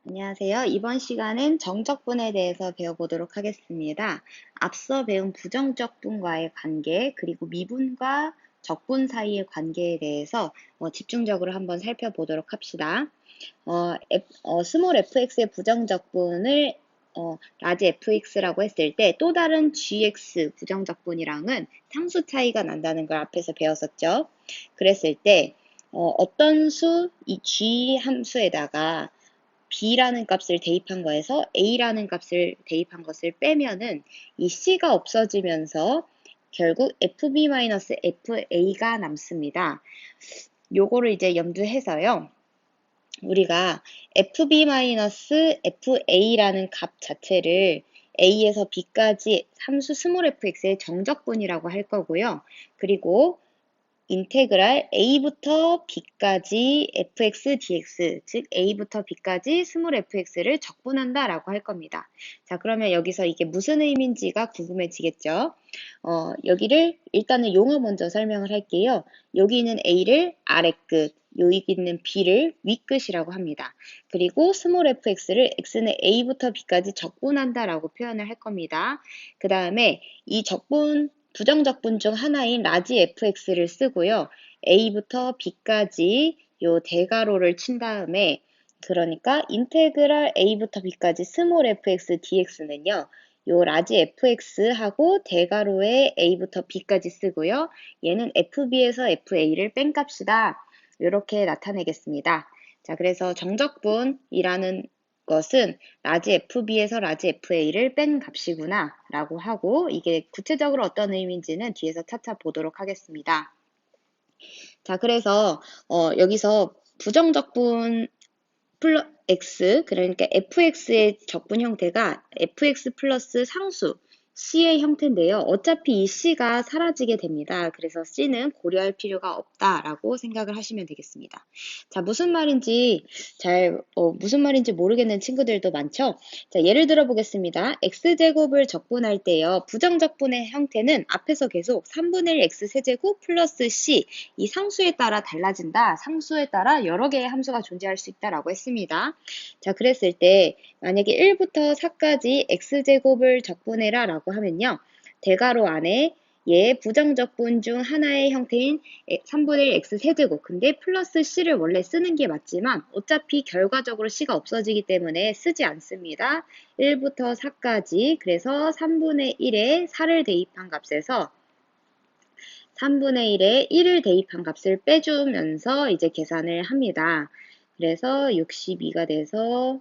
안녕하세요. 이번 시간은 정적분에 대해서 배워보도록 하겠습니다. 앞서 배운 부정적분과의 관계, 그리고 미분과 적분 사이의 관계에 대해서 집중적으로 한번 살펴보도록 합시다. 스몰 fx의 부정적분을 라지 fx라고 했을 때 또 다른 gx 부정적분이랑은 상수 차이가 난다는 걸 앞에서 배웠었죠. 그랬을 때 어떤 수, 이 g 함수에다가 b라는 값을 대입한 거에서 a라는 값을 대입한 것을 빼면은 이 c가 없어지면서 결국 fb-fa가 남습니다. 요거를 이제 염두해서요. 우리가 fb-fa라는 값 자체를 a에서 b까지 함수 스몰 fx의 정적분이라고 할 거고요. 그리고 인테그랄 a부터 b까지 fx dx, 즉 a부터 b까지 스몰 fx를 적분한다 라고 할 겁니다. 자, 그러면 여기서 이게 무슨 의미인지가 궁금해지겠죠? 여기를 일단은 용어 먼저 설명을 할게요. 여기 있는 a를 아래끝, 여기 있는 b를 윗끝이라고 합니다. 그리고 스몰 fx를 x는 a부터 b까지 적분한다 라고 표현을 할 겁니다. 그 다음에 이 부정적분 중 하나인 라지 fx를 쓰고요. a부터 b까지 요 대괄호를 친 다음에 그러니까 인테그랄 a부터 b까지 스몰 fx dx는요. 요 라지 fx하고 대괄호에 a부터 b까지 쓰고요. 얘는 fb에서 fa를 뺀 값이다. 이렇게 나타내겠습니다. 자, 그래서 정적분이라는 것은 라지 fb에서 라지 fa를 뺀 값이구나 라고 하고 이게 구체적으로 어떤 의미인지는 뒤에서 차차 보도록 하겠습니다. 자, 그래서 여기서 부정적분 x, 그러니까 fx의 적분 형태가 fx 플러스 상수 c의 형태인데요. 어차피 이 c가 사라지게 됩니다. 그래서 c는 고려할 필요가 없다라고 생각을 하시면 되겠습니다. 자, 무슨 말인지 모르겠는 친구들도 많죠? 자, 예를 들어 보겠습니다. x제곱을 적분할 때요. 부정적분의 형태는 앞에서 계속 3분의 1 x세제곱 플러스 c, 이 상수에 따라 달라진다. 상수에 따라 여러 개의 함수가 존재할 수 있다라고 했습니다. 자, 그랬을 때 만약에 1부터 4까지 x제곱을 적분해라 라고 하면요. 대괄호 안에 얘 부정적분 중 하나의 형태인 3분의 1 x세제곱, 근데 플러스 c를 원래 쓰는 게 맞지만 어차피 결과적으로 c가 없어지기 때문에 쓰지 않습니다. 1부터 4까지, 그래서 3분의 1에 4를 대입한 값에서 3분의 1에 1을 대입한 값을 빼주면서 이제 계산을 합니다. 그래서 62가 돼서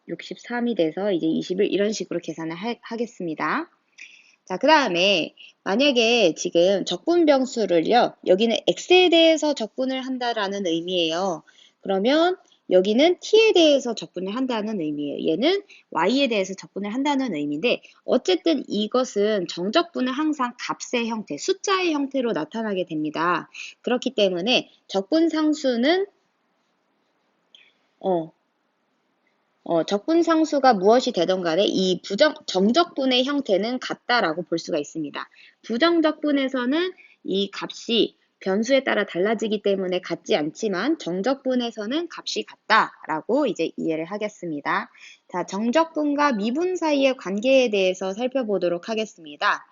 63이 돼서 이제 20을 이런 식으로 계산을 하겠습니다. 자, 그 다음에 만약에 지금 적분병수를요, 여기는 x에 대해서 적분을 한다라는 의미예요. 그러면 여기는 t에 대해서 적분을 한다는 의미예요. 얘는 y에 대해서 적분을 한다는 의미인데 어쨌든 이것은 정적분은 항상 값의 형태, 숫자의 형태로 나타나게 됩니다. 그렇기 때문에 적분상수는 적분상수가 무엇이 되던 간에 이 정적분의 형태는 같다라고 볼 수가 있습니다. 부정적분에서는 이 값이 변수에 따라 달라지기 때문에 같지 않지만 정적분에서는 값이 같다라고 이제 이해를 하겠습니다. 자, 정적분과 미분 사이의 관계에 대해서 살펴보도록 하겠습니다.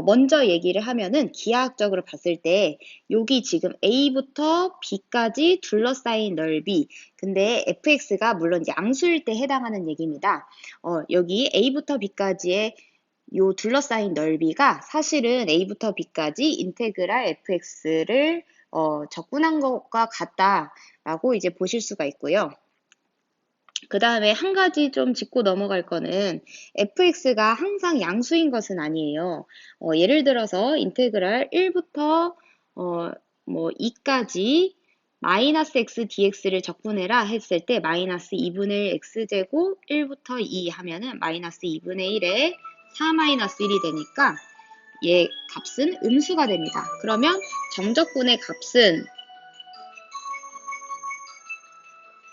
먼저 얘기를 하면은 기하학적으로 봤을 때 여기 지금 A부터 B까지 둘러싸인 넓이, 근데 fx가 물론 양수일 때 해당하는 얘기입니다. 여기 A부터 B까지의 요 둘러싸인 넓이가 사실은 A부터 B까지 인테그랄 fx를 적분한 것과 같다라고 이제 보실 수가 있고요. 그 다음에 한 가지 좀 짚고 넘어갈 거는 fx가 항상 양수인 것은 아니에요. 예를 들어서 인테그랄 1부터 2까지 마이너스 x dx를 적분해라 했을 때 마이너스 2분의 1 x제곱 1부터 2 하면은 마이너스 2분의 1에 4 마이너스 1이 되니까 얘 값은 음수가 됩니다. 그러면 정적분의 값은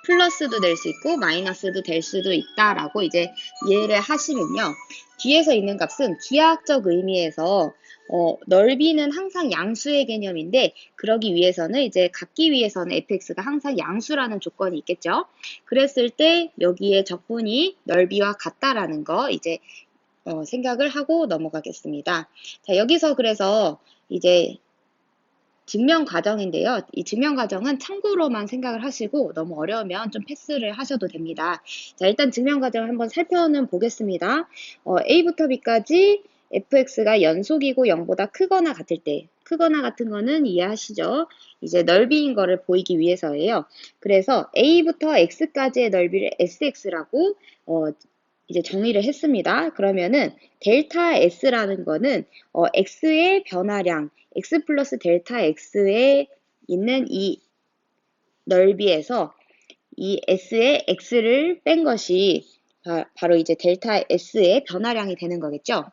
플러스도 될 수 있고 마이너스도 될 수도 있다라고 이제 이해를 하시면요. 뒤에서 있는 값은 기하학적 의미에서 넓이는 항상 양수의 개념인데 그러기 위해서는 이제 갖기 위해서는 fx가 항상 양수라는 조건이 있겠죠. 그랬을 때 여기에 적분이 넓이와 같다라는 거 이제 생각을 하고 넘어가겠습니다. 자, 여기서 그래서 이제 증명 과정인데요. 이 증명 과정은 참고로만 생각을 하시고 너무 어려우면 좀 패스를 하셔도 됩니다. 자, 일단 증명 과정을 한번 살펴는 보겠습니다. A부터 B까지 fx가 연속이고 0보다 크거나 같을 때, 크거나 같은 거는 이해하시죠? 이제 넓이인 거를 보이기 위해서예요. 그래서 A부터 X까지의 넓이를 Sx라고 이제 정의를 했습니다. 그러면은 델타 S라는 거는 X의 변화량, X 플러스 델타 X에 있는 이 넓이에서 이 S의 X를 뺀 것이 바로 이제 델타 S의 변화량이 되는 거겠죠.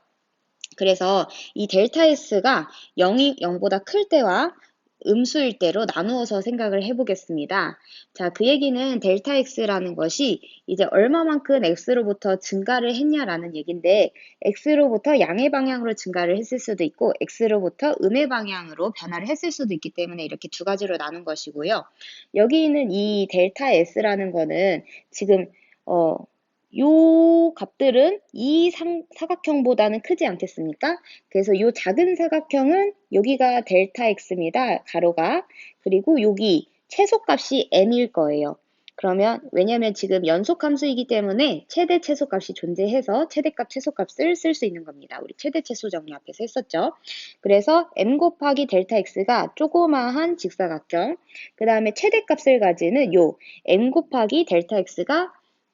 그래서 이 델타 S가 0보다 클 때와 음수일 때로 나누어서 생각을 해보겠습니다. 자, 그 얘기는 델타 X라는 것이 이제 얼마만큼 X로부터 증가를 했냐라는 얘기인데 X로부터 양의 방향으로 증가를 했을 수도 있고 X로부터 음의 방향으로 변화를 했을 수도 있기 때문에 이렇게 두 가지로 나눈 것이고요. 여기 있는 이 델타 S라는 거는 지금 요 값들은 이 사각형보다는 크지 않겠습니까? 그래서 요 작은 사각형은 여기가 델타 x입니다. 가로가. 그리고 여기 최소값이 m일 거예요. 그러면 왜냐면 지금 연속함수이기 때문에 최대 최소값이 존재해서 최대값 최소값을 쓸 수 있는 겁니다. 우리 최대 최소 정리 앞에서 했었죠. 그래서 m 곱하기 델타 x가 조그마한 직사각형, 그 다음에 최대값을 가지는 요 m 곱하기 델타 x가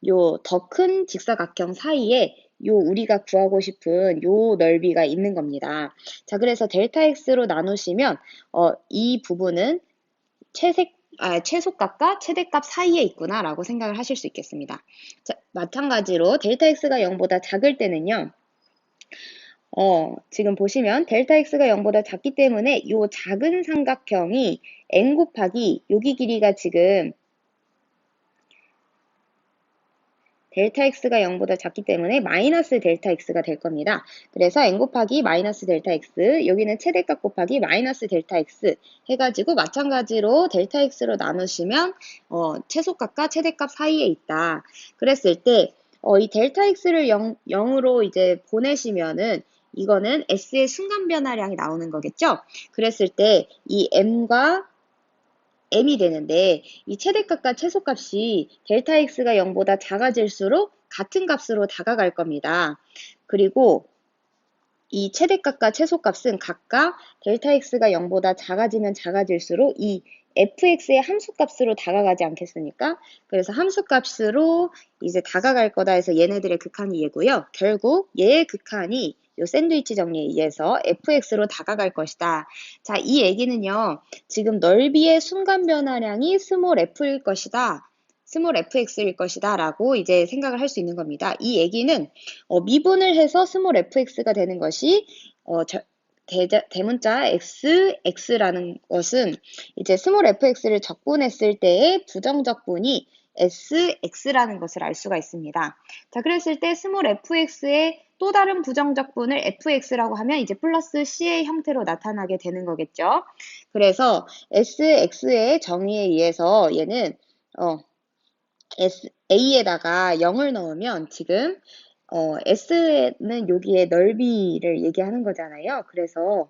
요 더 큰 직사각형 사이에 요 우리가 구하고 싶은 요 넓이가 있는 겁니다. 자, 그래서 델타 x로 나누시면 이 부분은 최소값과 최대값 사이에 있구나 라고 생각을 하실 수 있겠습니다. 자, 마찬가지로 델타 x가 0보다 작을 때는요. 지금 보시면 델타 x가 0보다 작기 때문에 요 작은 삼각형이 n 곱하기 여기 길이가 지금 델타 x가 0보다 작기 때문에 마이너스 델타 x가 될 겁니다. 그래서 n 곱하기 마이너스 델타 x, 여기는 최대값 곱하기 마이너스 델타 x 해가지고 마찬가지로 델타 x로 나누시면 최소값과 최대값 사이에 있다. 그랬을 때 이 델타 x를 0으로 이제 보내시면은 이거는 s의 순간 변화량이 나오는 거겠죠? 그랬을 때 이 m과 m이 되는데 이 최대값과 최소값이 델타 x가 0보다 작아질수록 같은 값으로 다가갈 겁니다. 그리고 이 최대값과 최소값은 각각 델타 x가 0보다 작아지면 작아질수록 이 fx의 함수값으로 다가가지 않겠습니까? 그래서 함수값으로 이제 다가갈 거다 해서 얘네들의 극한이 얘고요. 결국 얘의 극한이 요 샌드위치 정리에 의해서 fx로 다가갈 것이다. 자, 이 얘기는요. 지금 넓이의 순간 변화량이 스몰 f일 것이다. 스몰 fx일 것이다 라고 이제 생각을 할 수 있는 겁니다. 이 얘기는 미분을 해서 스몰 fx가 되는 것이 대문자 x라는 것은 이제 스몰 fx를 적분했을 때의 부정적분이 sx라는 것을 알 수가 있습니다. 자, 그랬을 때 스몰 fx의 또 다른 부정적분을 fx라고 하면 이제 플러스 c의 형태로 나타나게 되는 거겠죠. 그래서 sx의 정의에 의해서 얘는 A에다가 0을 넣으면 지금 S는 여기에 넓이를 얘기하는 거잖아요. 그래서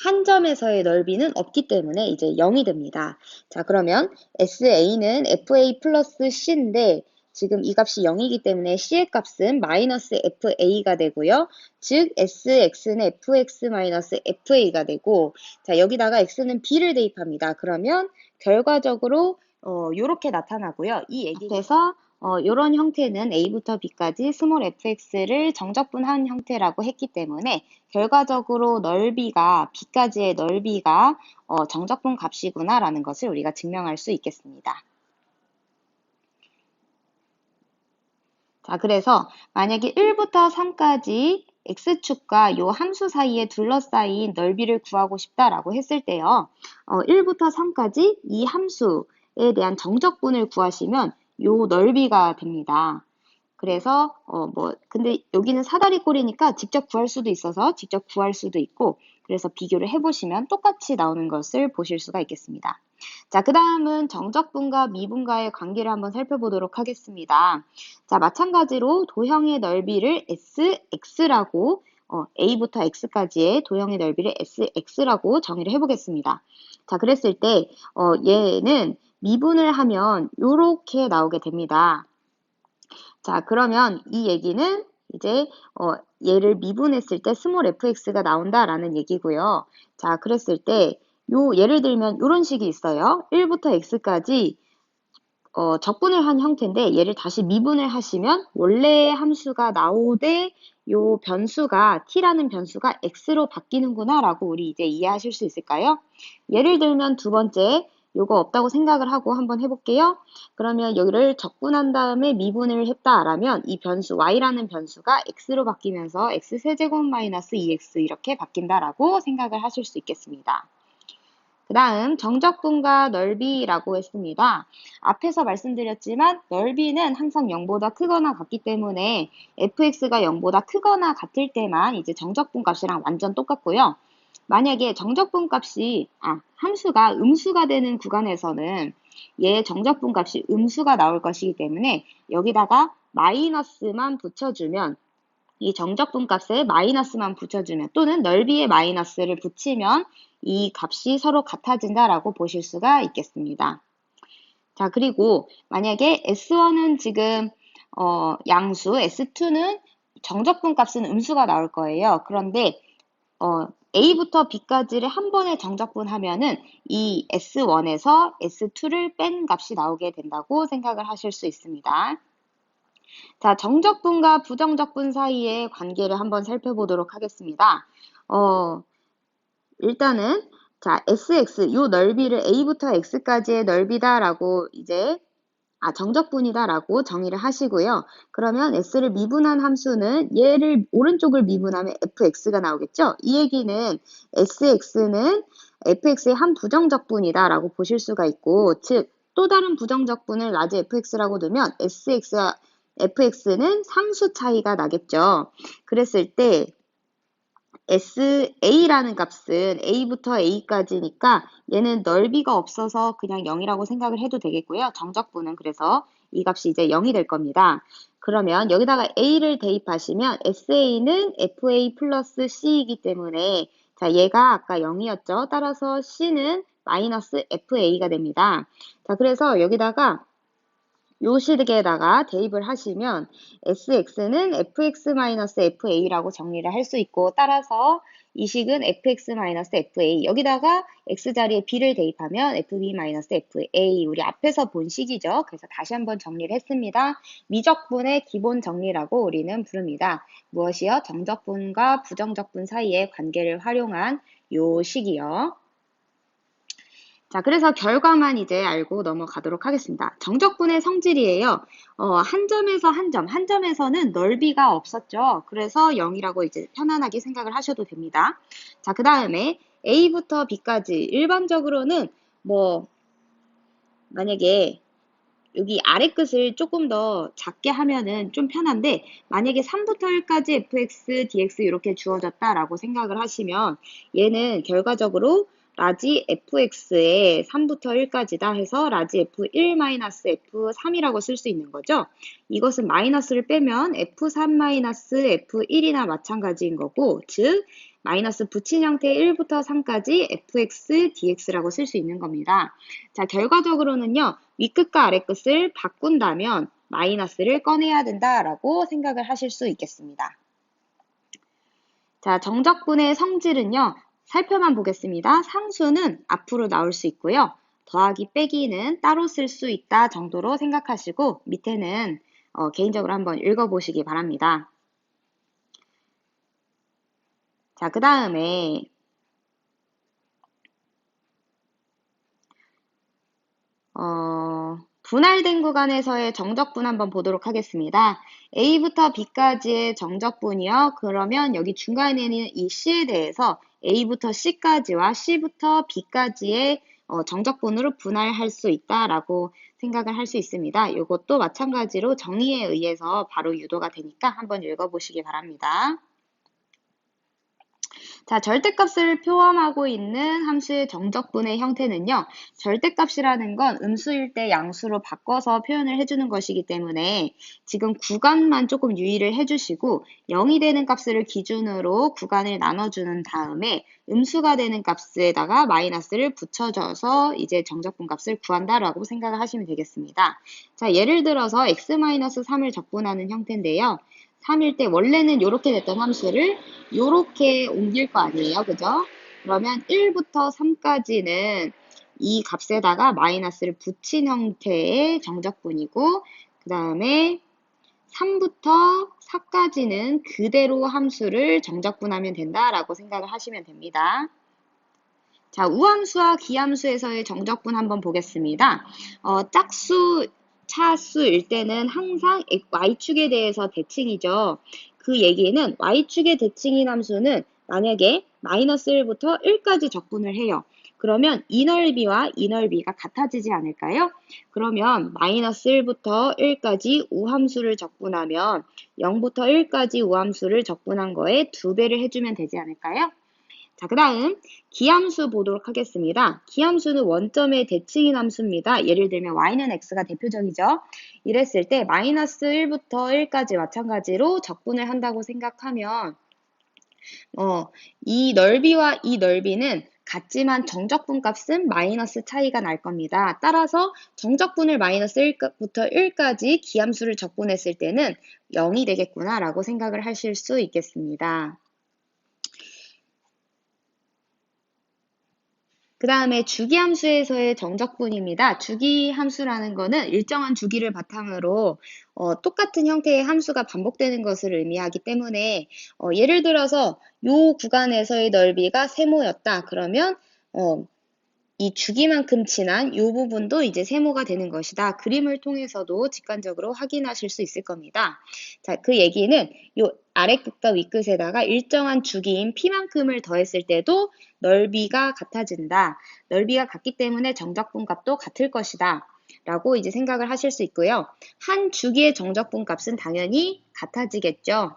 한 점에서의 넓이는 없기 때문에 이제 0이 됩니다. 자, 그러면 SA는 FA 플러스 C인데 지금 이 값이 0이기 때문에 C의 값은 마이너스 FA가 되고요. 즉 SX는 FX 마이너스 FA가 되고 자, 여기다가 X는 B를 대입합니다. 그러면 결과적으로 요렇게 나타나고요. 이 얘기에서 이런 형태는 A부터 B까지 스몰 fx를 정적분한 형태라고 했기 때문에 결과적으로 넓이가 B까지의 넓이가 정적분 값이구나 라는 것을 우리가 증명할 수 있겠습니다. 자, 그래서 만약에 1부터 3까지 x축과 요 함수 사이에 둘러싸인 넓이를 구하고 싶다라고 했을 때요. 1부터 3까지 이 함수에 대한 정적분을 구하시면 요 넓이가 됩니다. 그래서 근데 여기는 사다리 꼴이니까 직접 구할 수도 있어서 직접 구할 수도 있고, 그래서 비교를 해보시면 똑같이 나오는 것을 보실 수가 있겠습니다. 자, 그 다음은 정적분과 미분과의 관계를 한번 살펴보도록 하겠습니다. 자, 마찬가지로 도형의 넓이를 Sx라고 A부터 X까지의 도형의 넓이를 Sx라고 정의를 해보겠습니다. 자, 그랬을 때 얘는 미분을 하면 이렇게 나오게 됩니다. 자, 그러면 이 얘기는 이제 얘를 미분했을 때 스몰 fx가 나온다라는 얘기고요. 자, 그랬을 때 예를 들면 이런 식이 있어요. 1부터 x까지 적분을 한 형태인데 얘를 다시 미분을 하시면 원래의 함수가 나오되 요 변수가 t라는 변수가 x로 바뀌는구나 라고 우리 이제 이해하실 수 있을까요? 예를 들면 두 번째 요거 없다고 생각을 하고 한번 해볼게요. 그러면 여기를 적분한 다음에 미분을 했다라면 이 변수 y라는 변수가 x로 바뀌면서 x세제곱 마이너스 2x 이렇게 바뀐다라고 생각을 하실 수 있겠습니다. 그 다음 정적분과 넓이라고 했습니다. 앞에서 말씀드렸지만 넓이는 항상 0보다 크거나 같기 때문에 fx가 0보다 크거나 같을 때만 이제 정적분 값이랑 완전 똑같고요. 만약에 정적분 값이 함수가 음수가 되는 구간에서는 얘 정적분 값이 음수가 나올 것이기 때문에 여기다가 마이너스만 붙여주면 이 정적분 값에 마이너스만 붙여주면 또는 넓이에 마이너스를 붙이면 이 값이 서로 같아진다라고 보실 수가 있겠습니다. 자, 그리고 만약에 S1은 지금 양수, S2는 정적분 값은 음수가 나올 거예요. 그런데 A부터 B까지를 한 번에 정적분하면은 이 S1에서 S2를 뺀 값이 나오게 된다고 생각을 하실 수 있습니다. 자, 정적분과 부정적분 사이의 관계를 한번 살펴보도록 하겠습니다. 일단은 자, sx 요 넓이를 a부터 x까지의 넓이다라고 이제 정적분이다라고 정의를 하시고요. 그러면 s를 미분한 함수는 얘를 오른쪽을 미분하면 fx가 나오겠죠. 이 얘기는 sx는 fx의 한 부정적분이다라고 보실 수가 있고, 즉 또 다른 부정적분을 라지 fx라고 두면 sx와 fx는 상수 차이가 나겠죠. 그랬을 때 SA라는 값은 A부터 A까지니까 얘는 넓이가 없어서 그냥 0이라고 생각을 해도 되겠고요. 정적분은 그래서 이 값이 이제 0이 될 겁니다. 그러면 여기다가 A를 대입하시면 SA는 FA 플러스 C이기 때문에 자, 얘가 아까 0이었죠. 따라서 C는 마이너스 FA가 됩니다. 자, 그래서 여기다가 요 식에다가 대입을 하시면 sx는 fx-fa라고 정리를 할 수 있고, 따라서 이 식은 fx-fa, 여기다가 x 자리에 b를 대입하면 fb-fa, 우리 앞에서 본 식이죠. 그래서 다시 한번 정리를 했습니다. 미적분의 기본 정리라고 우리는 부릅니다. 무엇이요? 정적분과 부정적분 사이의 관계를 활용한 요 식이요. 자, 그래서 결과만 이제 알고 넘어가도록 하겠습니다. 정적분의 성질이에요. 한 점에서 한 점에서는 넓이가 없었죠. 그래서 0이라고 이제 편안하게 생각을 하셔도 됩니다. 자, 그 다음에 A부터 B까지 일반적으로는 만약에 여기 아래 끝을 조금 더 작게 하면은 좀 편한데, 만약에 3부터 1까지 fx, dx 이렇게 주어졌다라고 생각을 하시면 얘는 결과적으로 라지 fx에 3부터 1까지다 해서 라지 f1-f3이라고 쓸 수 있는 거죠. 이것은 마이너스를 빼면 f3-f1이나 마찬가지인 거고, 즉 마이너스 붙인 형태의 1부터 3까지 fx, dx라고 쓸 수 있는 겁니다. 자, 결과적으로는요, 윗끝과 아래끝을 바꾼다면 마이너스를 꺼내야 된다라고 생각을 하실 수 있겠습니다. 자, 정적분의 성질은요, 살펴만 보겠습니다. 상수는 앞으로 나올 수 있고요. 더하기 빼기는 따로 쓸 수 있다 정도로 생각하시고 밑에는 개인적으로 한번 읽어보시기 바랍니다. 자, 그 다음에 분할된 구간에서의 정적분 한번 보도록 하겠습니다. A부터 B까지의 정적분이요. 그러면 여기 중간에는 이 C에 대해서 A부터 C까지와 C부터 B까지의 정적분으로 분할할 수 있다라고 생각을 할 수 있습니다. 이것도 마찬가지로 정의에 의해서 바로 유도가 되니까 한번 읽어보시기 바랍니다. 자, 절대값을 표현하고 있는 함수의 정적분의 형태는요. 절대값이라는 건 음수일 때 양수로 바꿔서 표현을 해주는 것이기 때문에 지금 구간만 조금 유의를 해주시고 0이 되는 값을 기준으로 구간을 나눠주는 다음에 음수가 되는 값에다가 마이너스를 붙여줘서 이제 정적분 값을 구한다라고 생각을 하시면 되겠습니다. 자, 예를 들어서 x-3을 적분하는 형태인데요. 3일 때 원래는 이렇게 됐던 함수를 이렇게 옮길 거 아니에요. 그죠? 그러면 1부터 3까지는 이 값에다가 마이너스를 붙인 형태의 정적분이고 그 다음에 3부터 4까지는 그대로 함수를 정적분하면 된다라고 생각을 하시면 됩니다. 자, 우함수와 기함수에서의 정적분 한번 보겠습니다. 짝수, 차수일 때는 항상 y축에 대해서 대칭이죠. 그 얘기는 y축의 대칭인 함수는 만약에 마이너스 1부터 1까지 적분을 해요. 그러면 이 넓이와 이 넓이가 같아지지 않을까요? 그러면 마이너스 1부터 1까지 우함수를 적분하면 0부터 1까지 우함수를 적분한 거에 2배를 해주면 되지 않을까요? 자, 그 다음 기함수 보도록 하겠습니다. 기함수는 원점의 대칭인 함수입니다. 예를 들면 y는 x가 대표적이죠. 이랬을 때 마이너스 1부터 1까지 마찬가지로 적분을 한다고 생각하면 이 넓이와 이 넓이는 같지만 정적분 값은 마이너스 차이가 날 겁니다. 따라서 정적분을 마이너스 1부터 1까지 기함수를 적분했을 때는 0이 되겠구나 라고 생각을 하실 수 있겠습니다. 그 다음에 주기함수에서의 정적분입니다. 주기함수라는 거는 일정한 주기를 바탕으로 똑같은 형태의 함수가 반복되는 것을 의미하기 때문에 예를 들어서 이 구간에서의 넓이가 세모였다. 그러면 이 주기만큼 친한 이 부분도 이제 세모가 되는 것이다. 그림을 통해서도 직관적으로 확인하실 수 있을 겁니다. 자, 그 얘기는 이 아래끝과 윗끝에다가 일정한 주기인 p만큼을 더했을 때도 넓이가 같아진다. 넓이가 같기 때문에 정적분 값도 같을 것이다. 라고 이제 생각을 하실 수 있고요. 한 주기의 정적분 값은 당연히 같아지겠죠.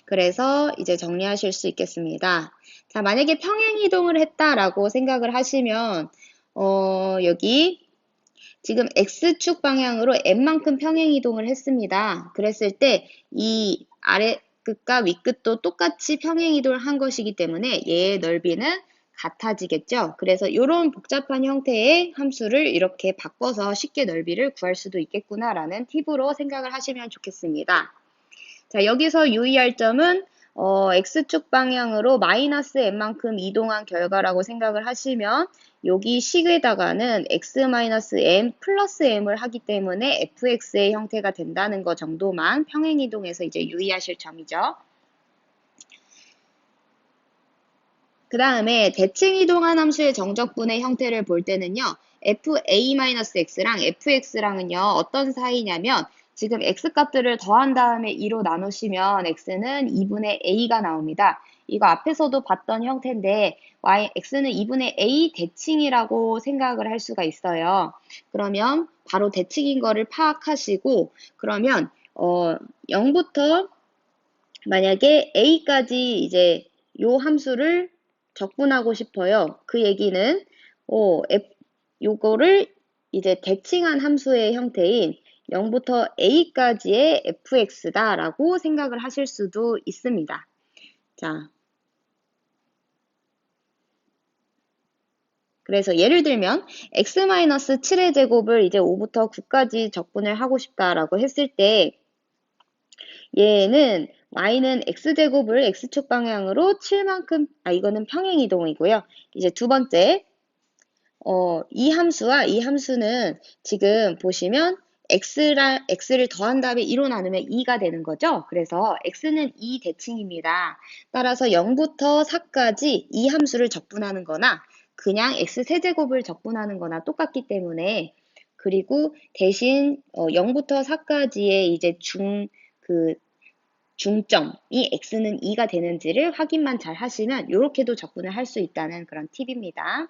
그래서 이제 정리하실 수 있겠습니다. 자, 만약에 평행이동을 했다라고 생각을 하시면 여기 지금 X축 방향으로 N만큼 평행이동을 했습니다. 그랬을 때 이 아래 끝과 윗끝도 똑같이 평행이동을 한 것이기 때문에 얘의 넓이는 같아지겠죠. 그래서 이런 복잡한 형태의 함수를 이렇게 바꿔서 쉽게 넓이를 구할 수도 있겠구나라는 팁으로 생각을 하시면 좋겠습니다. 자, 여기서 유의할 점은 X축 방향으로 마이너스 M만큼 이동한 결과라고 생각을 하시면 여기 식에다가는 X-M 플러스 M을 하기 때문에 fx의 형태가 된다는 것 정도만 평행이동에서 이제 유의하실 점이죠. 그 다음에 대칭이동한 함수의 정적분의 형태를 볼 때는요. fa-x랑 fx랑은요. 어떤 사이냐면 지금 x값들을 더한 다음에 2로 나누시면 x는 2분의 a가 나옵니다. 이거 앞에서도 봤던 형태인데 x는 2분의 a 대칭이라고 생각을 할 수가 있어요. 그러면 바로 대칭인 거를 파악하시고 그러면 0부터 만약에 a까지 이제 요 함수를 적분하고 싶어요. 그 얘기는 요거를 이제 대칭한 함수의 형태인 0부터 a까지의 fx다라고 생각을 하실 수도 있습니다. 자, 그래서 예를 들면 x-7의 제곱을 이제 5부터 9까지 적분을 하고 싶다라고 했을 때 얘는 y는 x제곱을 x축 방향으로 7만큼, 이거는 평행이동이고요. 이제 두 번째, 이 함수와 이 함수는 지금 보시면 x를 더한 다음에 2로 나누면 2가 되는 거죠. 그래서 x는 2 대칭입니다. 따라서 0부터 4까지 이 함수를 적분하는 거나 그냥 x 세제곱을 적분하는 거나 똑같기 때문에 그리고 대신 0부터 4까지의 이제 중점이 x는 2가 되는지를 확인만 잘 하시면 이렇게도 적분을 할 수 있다는 그런 팁입니다.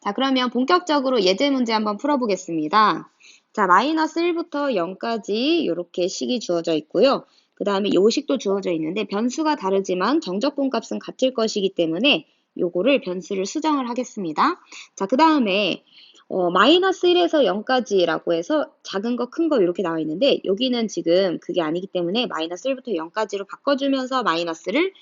자, 그러면 본격적으로 예제 문제 한번 풀어보겠습니다. 자, 마이너스 1부터 0까지 이렇게 식이 주어져 있고요. 그 다음에 요식도 주어져 있는데 변수가 다르지만 정적분 값은 같을 것이기 때문에 요거를 변수를 수정을 하겠습니다. 자, 그 다음에 마이너스 1에서 0까지라고 해서 작은 거, 큰 거 이렇게 나와 있는데 여기는 지금 그게 아니기 때문에 마이너스 1부터 0까지로 바꿔주면서 마이너스를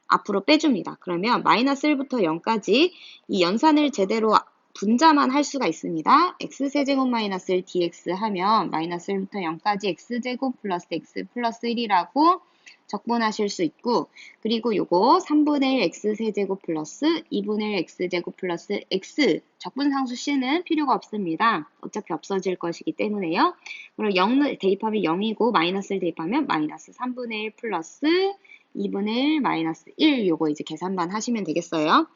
앞으로 빼줍니다. 그러면 마이너스 1부터 0까지 이 연산을 제대로 분자만 할 수가 있습니다. x세제곱 마이너스 1 dx 하면 마이너스 1부터 0까지 x제곱 플러스 x 플러스 1이라고 적분하실 수 있고, 그리고 요거 3분의 1 x세제곱 플러스 2분의 1 x제곱 플러스 x 적분상수 c는 필요가 없습니다. 어차피 없어질 것이기 때문에요. 그럼 0을 대입하면 0이고 마이너스를 대입하면 마이너스 3분의 1 플러스 2분의 1 마이너스 1 요거 이제 계산만 하시면 되겠어요.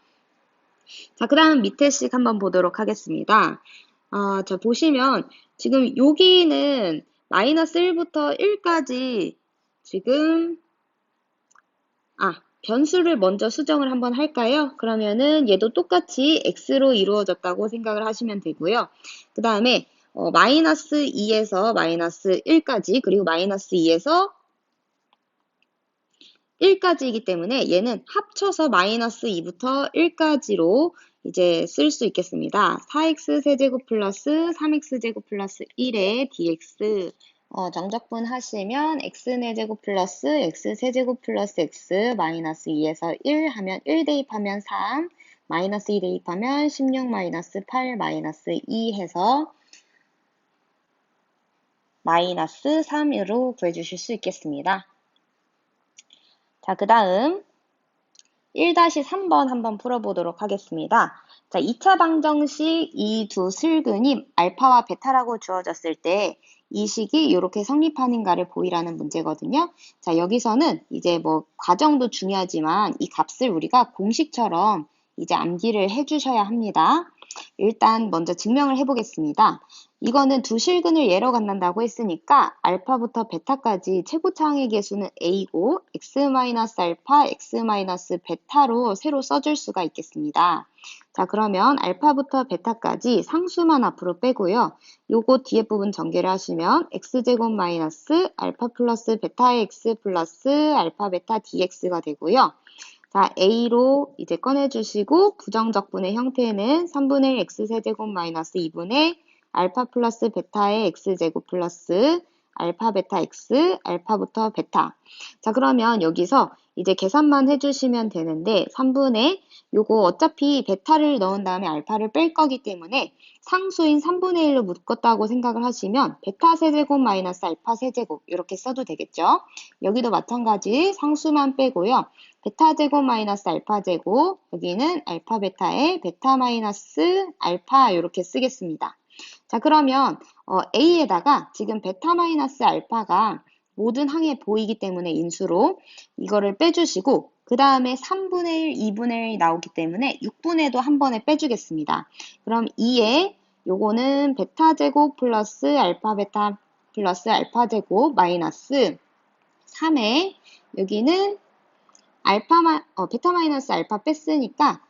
자, 그 다음 밑에 식 한번 보도록 하겠습니다. 자, 보시면 지금 여기는 마이너스 1부터 1까지 지금 변수를 먼저 수정을 한번 할까요? 그러면은 얘도 똑같이 x로 이루어졌다고 생각을 하시면 되고요. 그 다음에 마이너스 2에서 마이너스 1까지 그리고 마이너스 2에서 1까지이기 때문에 얘는 합쳐서 마이너스 2부터 1까지로 이제 쓸 수 있겠습니다. 4x 세제곱 플러스 3x 제곱 플러스 1의 dx 정적분 하시면 x 제곱 플러스 x 세제곱 플러스 x 마이너스 2에서 1 하면 1 대입하면 3 마이너스 2 대입하면 16 마이너스 8 마이너스 2 해서 마이너스 3으로 구해주실 수 있겠습니다. 자, 그 다음 1-3번 한번 풀어보도록 하겠습니다. 자, 2차 방정식 이 두 슬근이 알파와 베타라고 주어졌을 때 이 식이 이렇게 성립하는가를 보이라는 문제거든요. 자, 여기서는 이제 뭐 과정도 중요하지만 이 값을 우리가 공식처럼 이제 암기를 해주셔야 합니다. 일단 먼저 증명을 해보겠습니다. 이거는 두 실근을 예로 갖는다고 했으니까 알파부터 베타까지 최고차항의 개수는 a고 x-알파, x-베타로 새로 써줄 수가 있겠습니다. 자, 그러면 알파부터 베타까지 상수만 앞으로 빼고요. 요거 뒤에 부분 전개를 하시면 x제곱 마이너스 알파 플러스 베타의 x 플러스 알파 베타 dx가 되고요. 자, a로 이제 꺼내주시고 부정적분의 형태는 3분의 1 x세제곱 마이너스 2분의 알파 플러스 베타의 x제곱 플러스 알파 베타 x, 알파부터 베타. 자, 그러면 여기서 이제 계산만 해주시면 되는데 3분의 요거 어차피 베타를 넣은 다음에 알파를 뺄 거기 때문에 상수인 3분의 1로 묶었다고 생각을 하시면 베타 세제곱 마이너스 알파 세제곱 이렇게 써도 되겠죠. 여기도 마찬가지 상수만 빼고요. 베타 제곱 마이너스 알파 제곱 여기는 알파 베타의 베타 마이너스 알파 이렇게 쓰겠습니다. 자, 그러면 A에다가 지금 베타 마이너스 알파가 모든 항에 보이기 때문에 인수로 이거를 빼주시고 그 다음에 3분의 1, 2분의 1이 나오기 때문에 6분의도 한 번에 빼주겠습니다. 그럼 2에 요거는 베타 제곱 플러스 알파 베타 플러스 알파 제곱 마이너스 3에 여기는 베타 마이너스 알파 뺐으니까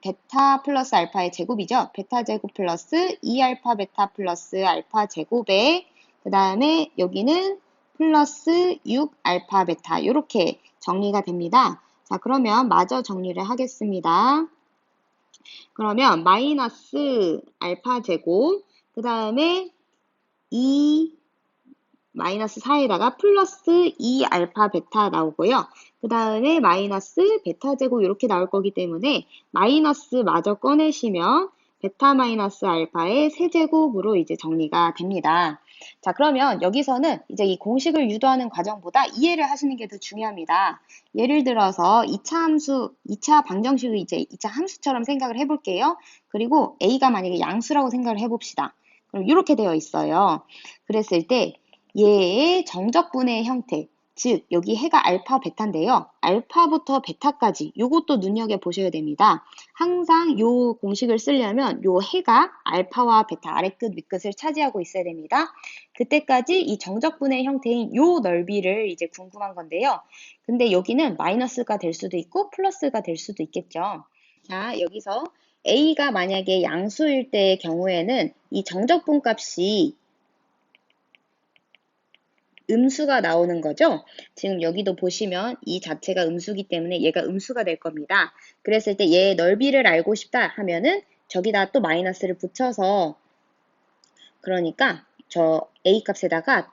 베타 플러스 알파의 제곱이죠. 베타 제곱 플러스 2알파 베타 플러스 알파 제곱에 그 다음에 여기는 플러스 6알파 베타 이렇게 정리가 됩니다. 자, 그러면 마저 정리를 하겠습니다. 그러면 마이너스 알파 제곱 그 다음에 2 마이너스 4에다가 플러스 2알파 베타 나오고요. 그 다음에 마이너스 베타 제곱 이렇게 나올 거기 때문에 마이너스 마저 꺼내시면 베타 마이너스 알파의 세제곱으로 이제 정리가 됩니다. 자, 그러면 여기서는 이제 이 공식을 유도하는 과정보다 이해를 하시는 게 더 중요합니다. 예를 들어서 2차 방정식을 이제 2차 함수처럼 생각을 해볼게요. 그리고 A가 만약에 양수라고 생각을 해봅시다. 그럼 이렇게 되어 있어요. 그랬을 때 얘의 정적분의 형태, 즉 여기 해가 알파, 베타인데요. 알파부터 베타까지 요것도 눈여겨보셔야 됩니다. 항상 요 공식을 쓰려면 요 해가 알파와 베타 아래끝, 윗끝을 차지하고 있어야 됩니다. 그때까지 이 정적분의 형태인 요 넓이를 이제 궁금한 건데요. 근데 여기는 마이너스가 될 수도 있고 플러스가 될 수도 있겠죠. 자, 여기서 A가 만약에 양수일 때의 경우에는 이 정적분 값이 음수가 나오는 거죠. 지금 여기도 보시면 이 자체가 음수기 때문에 얘가 음수가 될 겁니다. 그랬을 때 얘의 넓이를 알고 싶다 하면은 저기다 또 마이너스를 붙여서 그러니까 저 A 값에다가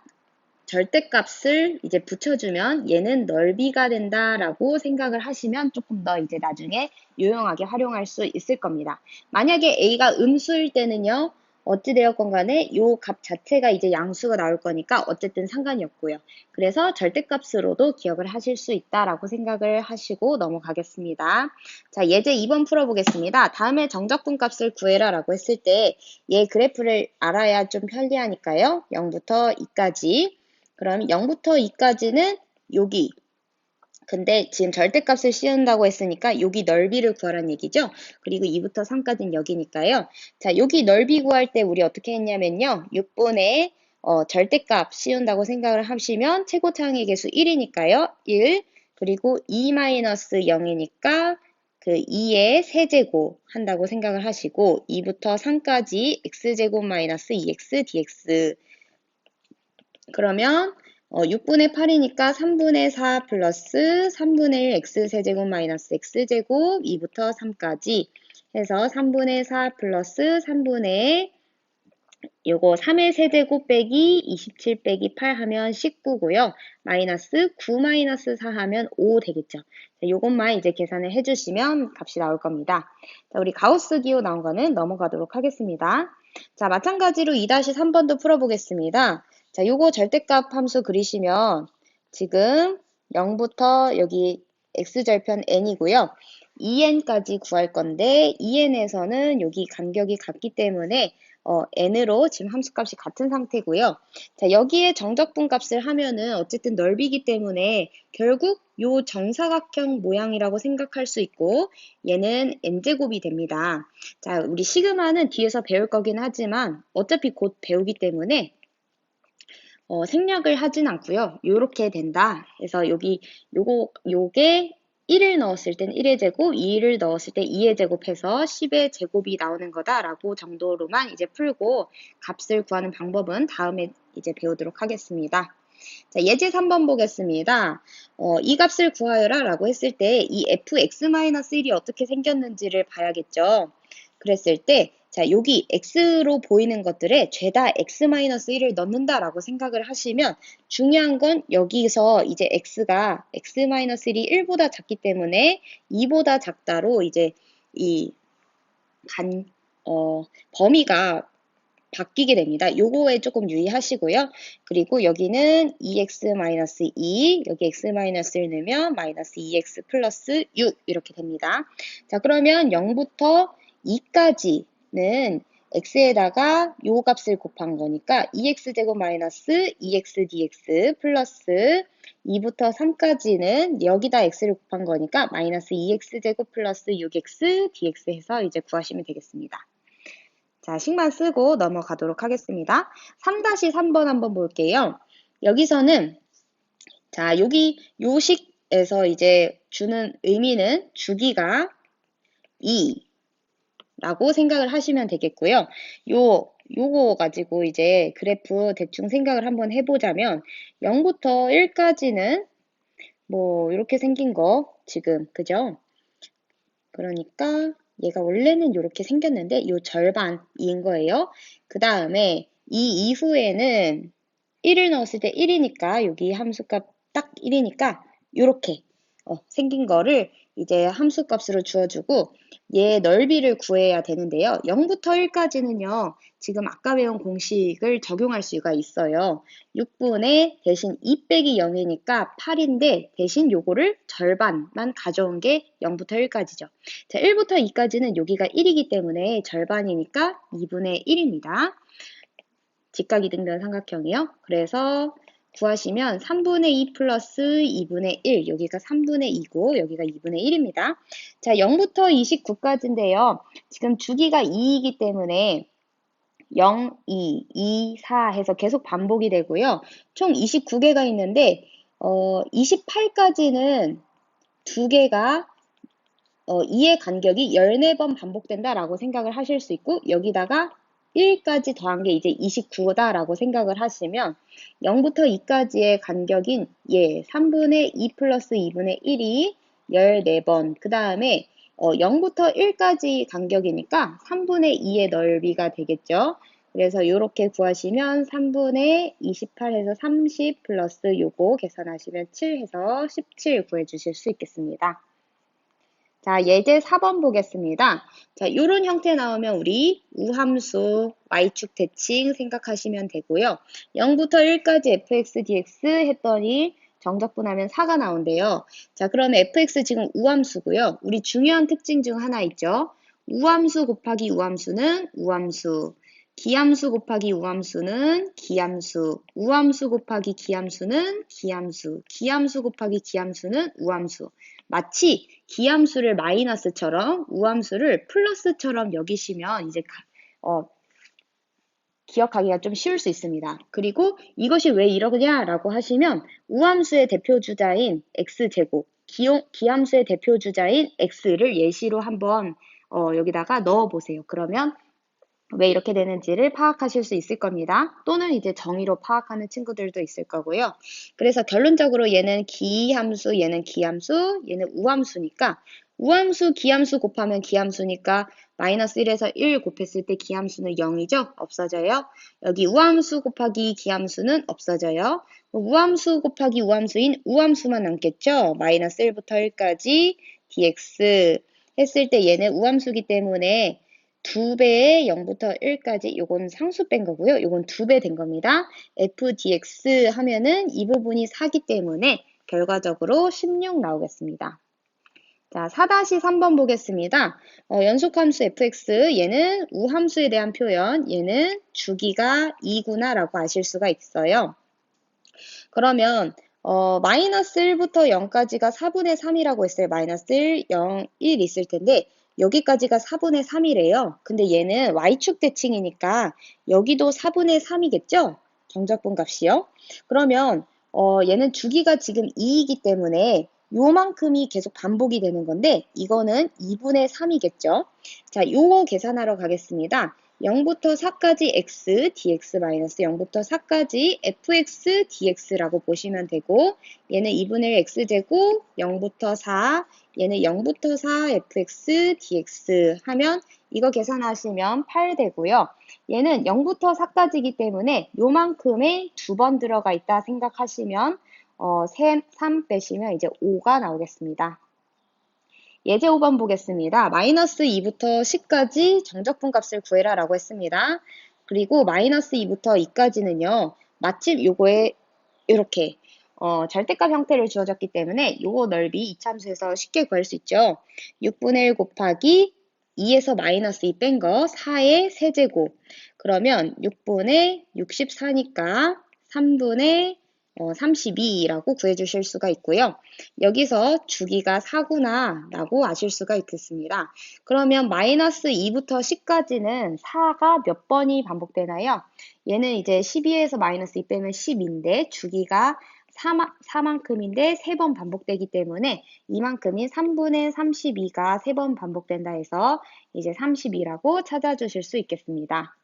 절대값을 이제 붙여주면 얘는 넓이가 된다라고 생각을 하시면 조금 더 이제 나중에 유용하게 활용할 수 있을 겁니다. 만약에 A가 음수일 때는요, 어찌되었건 간에 요 값 자체가 이제 양수가 나올 거니까 어쨌든 상관이 없고요. 그래서 절대값으로도 기억을 하실 수 있다라고 생각을 하시고 넘어가겠습니다. 자, 예제 2번 풀어보겠습니다. 다음에 정적분 값을 구해라 라고 했을 때 얘 그래프를 알아야 좀 편리하니까요. 0부터 2까지 그럼 0부터 2까지는 여기. 근데 지금 절대값을 씌운다고 했으니까 여기 넓이를 구하라는 얘기죠. 그리고 2부터 3까지는 여기니까요. 자, 여기 넓이 구할 때 우리 어떻게 했냐면요. 6분의 절대값 씌운다고 생각을 하시면 최고차항의 개수 1이니까요. 1. 그리고 2-0이니까 그 2의 세제곱 한다고 생각을 하시고 2부터 3까지 x제곱 마이너스 2x dx 그러면 6분의 8이니까 3분의 4 플러스 3분의 1 x세제곱 마이너스 x제곱 2부터 3까지 해서 3분의 4 플러스 3분의 요거 3의 세제곱 빼기 27 빼기 8 하면 19고요. 마이너스 9 마이너스 4 하면 5 되겠죠. 자, 요것만 이제 계산을 해주시면 값이 나올 겁니다. 자, 우리 가우스 기호 나온 거는 넘어가도록 하겠습니다. 자, 마찬가지로 2-3번도 풀어보겠습니다. 자, 요거 절대값 함수 그리시면 지금 0부터 여기 x절편 n이고요. 2n까지 구할 건데 2n에서는 여기 간격이 같기 때문에 n으로 지금 함수값이 같은 상태고요. 자, 여기에 정적분 값을 하면은 어쨌든 넓이기 때문에 결국 요 정사각형 모양이라고 생각할 수 있고 얘는 n제곱이 됩니다. 자, 우리 시그마는 뒤에서 배울 거긴 하지만 어차피 곧 배우기 때문에 생략을 하진 않고요. 요렇게 된다. 그래서 여기 요게 1을 넣었을 땐 1의 제곱, 2를 넣었을 때 2의 제곱해서 10의 제곱이 나오는 거다라고 정도로만 이제 풀고 값을 구하는 방법은 다음에 이제 배우도록 하겠습니다. 자, 예제 3번 보겠습니다. 이 값을 구하여라 라고 했을 때 이 fx-1이 어떻게 생겼는지를 봐야겠죠. 그랬을 때 자, 여기 x로 보이는 것들에 죄다 x-1을 넣는다라고 생각을 하시면 중요한 건 여기서 이제 x가 x-1이 1보다 작기 때문에 2보다 작다로 이제 이 범위가 바뀌게 됩니다. 요거에 조금 유의하시고요. 그리고 여기는 2x-2, 여기 x-를 넣으면 마이너스 2x 플러스 6 이렇게 됩니다. 자, 그러면 0부터 2까지는 x에다가 요 값을 곱한 거니까 2x제곱 마이너스 2x dx 플러스 2부터 3까지는 여기다 x를 곱한 거니까 마이너스 2x제곱 플러스 6x dx 해서 이제 구하시면 되겠습니다. 자, 식만 쓰고 넘어가도록 하겠습니다. 3-3번 한번 볼게요. 여기서는 자, 여기 요식에서 이제 주는 의미는 주기가 2라고 생각을 하시면 되겠고요. 요거 가지고 이제 그래프 대충 생각을 한번 해보자면 0부터 1까지는 뭐 이렇게 생긴 거 지금 그죠? 그러니까 얘가 원래는 이렇게 생겼는데 요 절반인 거예요. 그 다음에 이 이후에는 1을 넣었을 때 1이니까 여기 함수값 딱 1이니까 이렇게 생긴 거를 이제 함수값으로 주어주고 얘 넓이를 구해야 되는데요. 0부터 1까지는요. 지금 아까 배운 공식을 적용할 수가 있어요. 6분의 대신 2 빼기 0이니까 8인데 대신 요거를 절반만 가져온 게 0부터 1까지죠. 자, 1부터 2까지는 여기가 1이기 때문에 절반이니까 2분의 1입니다. 직각이등변 삼각형이요. 그래서 구하시면 3분의 2 플러스 2분의 1, 여기가 3분의 2고 여기가 2분의 1입니다. 자, 0부터 29까지인데요. 지금 주기가 2이기 때문에 0, 2, 2, 4 해서 계속 반복이 되고요. 총 29개가 있는데 28까지는 두 개가 2의 간격이 14번 반복된다라고 생각을 하실 수 있고 여기다가 1까지 더한 게 이제 29다라고 생각을 하시면 0부터 2까지의 간격인 3분의 2 플러스 2분의 1이 14번 그 다음에 0부터 1까지 간격이니까 3분의 2의 넓이가 되겠죠. 그래서 이렇게 구하시면 3분의 28 해서 30 플러스 요거 계산하시면 7 해서 17 구해주실 수 있겠습니다. 자, 예제 4번 보겠습니다. 자, 이런 형태 나오면 우리 우함수 y축 대칭 생각하시면 되고요. 0부터 1까지 fx dx 했더니 정적분하면 4가 나온대요. 자, 그러면 fx 지금 우함수고요. 우리 중요한 특징 중 하나 있죠. 우함수 곱하기 우함수는 우함수, 기함수 곱하기 우함수는 기함수, 우함수 곱하기 기함수는 기함수, 기함수 곱하기 기함수는 우함수. 마치 기함수를 마이너스처럼 우함수를 플러스처럼 여기시면 이제 기억하기가 좀 쉬울 수 있습니다. 그리고 이것이 왜 이러냐라고 하시면 우함수의 대표주자인 x제곱, 기함수의 대표주자인 x를 예시로 한번 여기다가 넣어보세요. 그러면 왜 이렇게 되는지를 파악하실 수 있을 겁니다. 또는 이제 정의로 파악하는 친구들도 있을 거고요. 그래서 결론적으로 얘는 기함수, 얘는 기함수, 얘는 우함수니까 우함수, 기함수 곱하면 기함수니까 마이너스 1에서 1 곱했을 때 기함수는 0이죠? 없어져요. 여기 우함수 곱하기 기함수는 없어져요. 우함수 곱하기 우함수인 우함수만 남겠죠? 마이너스 1부터 1까지 dx 했을 때 얘는 우함수기 때문에 2배의 0부터 1까지 요건 상수 뺀 거고요. 요건 2배 된 겁니다. f dx 하면은 이 부분이 4기 때문에 결과적으로 16 나오겠습니다. 자, 4-3번 보겠습니다. 연속함수 fx, 얘는 우함수에 대한 표현, 얘는 주기가 2구나 라고 아실 수가 있어요. 그러면 마이너스 1부터 0까지가 4분의 3이라고 했어요. 마이너스 1, 0, 1 있을 텐데 여기까지가 4분의 3이래요. 근데 얘는 y축 대칭이니까 여기도 4분의 3이겠죠? 정적분 값이요. 그러면 얘는 주기가 지금 2이기 때문에 요만큼이 계속 반복이 되는 건데 이거는 2분의 3이겠죠? 자, 요거 계산하러 가겠습니다. 0부터 4까지 x, dx 마이너스 0부터 4까지 fx, dx라고 보시면 되고 얘는 2분의 1 x제곱, 0부터 4, 얘는 0부터 4 fx, dx 하면 이거 계산하시면 8 되고요. 얘는 0부터 4까지이기 때문에 요만큼에 2번 들어가 있다 생각하시면 3 빼시면 이제 5가 나오겠습니다. 예제 5번 보겠습니다. 마이너스 2부터 10까지 정적분 값을 구해라 라고 했습니다. 그리고 마이너스 2부터 2까지는요. 마침 요거에 이렇게 절대값 형태를 주어졌기 때문에 요거 넓이 이참수에서 쉽게 구할 수 있죠. 6분의 1 곱하기 2에서 마이너스 2 뺀 거 4의 세제곱. 그러면 6분의 64니까 3분의 32라고 구해주실 수가 있고요. 여기서 주기가 4구나 라고 아실 수가 있겠습니다. 그러면 마이너스 2부터 10까지는 4가 몇 번이 반복되나요? 얘는 이제 12에서 마이너스 2 빼면 10인데 주기가 4만큼인데 3번 반복되기 때문에 이만큼인 3분의 32가 3번 반복된다 해서 이제 32라고 찾아주실 수 있겠습니다.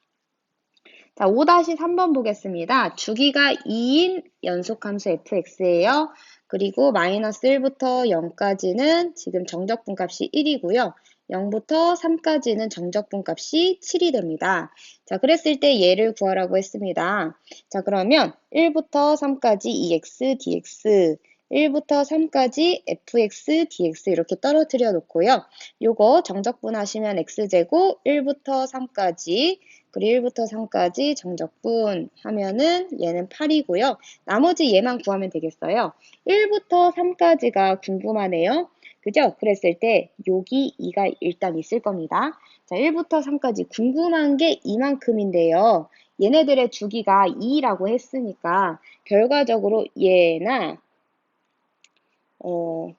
자, 5-3번 보겠습니다. 주기가 2인 연속함수 fx예요. 그리고 마이너스 1부터 0까지는 지금 정적분 값이 1이고요. 0부터 3까지는 정적분 값이 7이 됩니다. 자, 그랬을 때 얘를 구하라고 했습니다. 자, 그러면 1부터 3까지 2x dx, 1부터 3까지 fx dx 이렇게 떨어뜨려 놓고요. 요거 정적분 하시면 x제곱 1부터 3까지 그리고 1부터 3까지 정적분 하면은 얘는 8이고요. 나머지 얘만 구하면 되겠어요. 1부터 3까지가 궁금하네요. 그죠? 그랬을 때 여기 2가 일단 있을 겁니다. 자, 1부터 3까지 궁금한 게 이만큼인데요. 얘네들의 주기가 2라고 했으니까 결과적으로 어,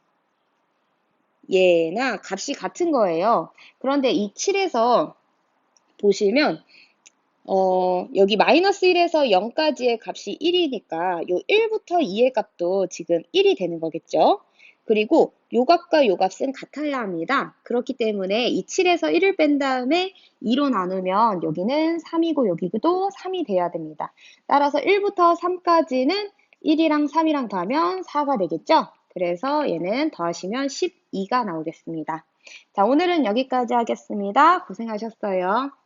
얘나 값이 같은 거예요. 그런데 이 7에서 보시면 여기 마이너스 1에서 0까지의 값이 1이니까 요 1부터 2의 값도 지금 1이 되는 거겠죠. 그리고 요 값과 요 값은 같아야 합니다. 그렇기 때문에 이 7에서 1을 뺀 다음에 2로 나누면 여기는 3이고 여기도 3이 돼야 됩니다. 따라서 1부터 3까지는 1이랑 3이랑 더하면 4가 되겠죠. 그래서 얘는 더하시면 12가 나오겠습니다. 자, 오늘은 여기까지 하겠습니다. 고생하셨어요.